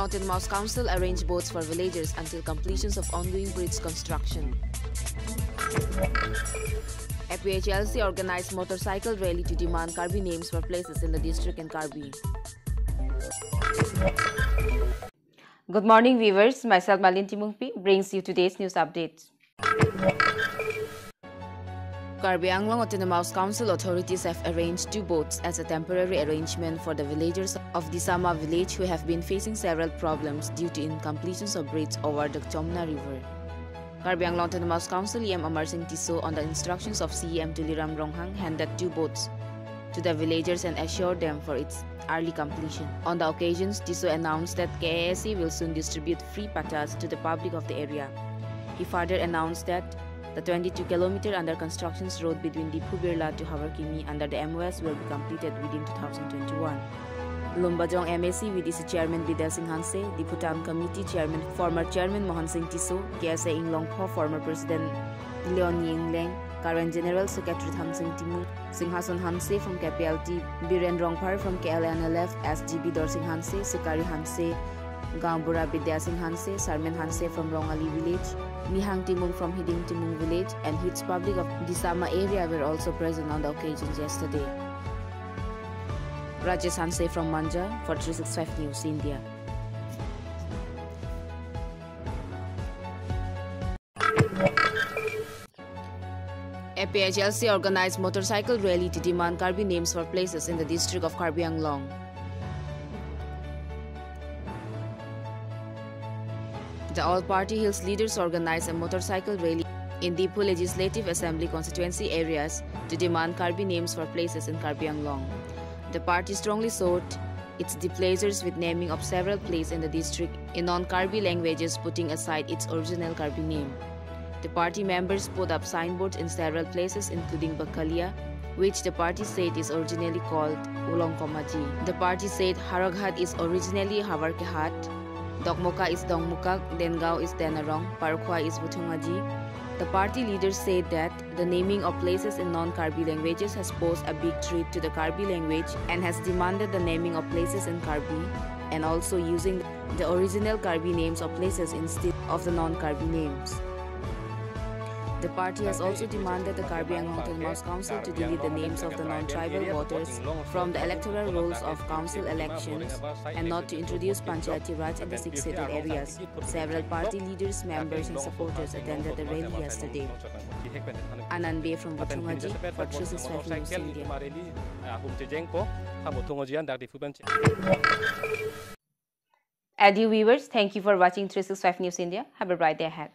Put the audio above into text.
Anglong Mouse Council arranged boats for villagers until completions of ongoing bridge construction. APHLC organized motorcycle rally to demand Karbi names for places in the district in Karbi. Good morning, viewers. Myself, Malin Timungpi, brings you today's news updates. Karbi Anglong Autonomous Council authorities have arranged 2 boats as a temporary arrangement for the villagers of Disama village who have been facing several problems due to incompletions of bridges over the Chomna River. Karbi Anglong Autonomous Council EM Amar Singh Tiso, on the instructions of CEM Tuliram Ronghang, handed 2 boats to the villagers and assured them for its early completion. On the occasions, Tiso announced that KASC will soon distribute free patas to the public of the area. He further announced that the 22-kilometer under construction road between Diphu Birla to Hawarkimi under the MOS will be completed within 2021. Lumbajong MAC VDC Chairman Bidel Singh Hanse, Deputan Committee Chairman former Chairman Mohan Singh Tiso, KSA Anglong Pho former President Leon Yingleng, current General Secretary Tham Singh Timu, Singhason Hanse from KPLT, Biren Rongpar from KLNLF, SGB Dor Singh Hanse, Sikari Hanse, Gambura Bidya Singh Hanse, Sarmen Hanse from Rongali village, Nihang Timung from Hiding Timung village, and Hits public of Disama area were also present on the occasions yesterday. Rajesh Hanse from Manja for 365 News India. APHLC organized motorcycle rally to demand Karbi names for places in the district of Karbi Anglong. The All-Party Hills leaders organized a motorcycle rally in Diphu Legislative Assembly constituency areas to demand Karbi names for places in Karbi Anglong. The party strongly sought its displeasures with naming of several places in the district in non-Karbi languages, putting aside its original Karbi name. The party members put up signboards in several places including Bakalia, which the party said is originally called Ulong Komaji. The party said Haraghat is originally Hawarkehat, Dokmoka is Dongmukak, Dengao is Denarong, Parkhwa is Vothung. The party leaders said that the naming of places in non-Karbi languages has posed a big threat to the Karbi language and has demanded the naming of places in Karbi and also using the original Karbi names of places instead of the non-Karbi names. The party has also demanded the Karbi Anglong Autonomous Council to delete the names of the non-tribal voters from the electoral rolls of council elections and not to introduce Panchayati Raj in the 6 seated areas. Several party leaders, members and supporters attended the rally yesterday. Anand Bey from Vothung for 365 News India. Adieu viewers, thank you for watching 365 News India. Have a bright day ahead.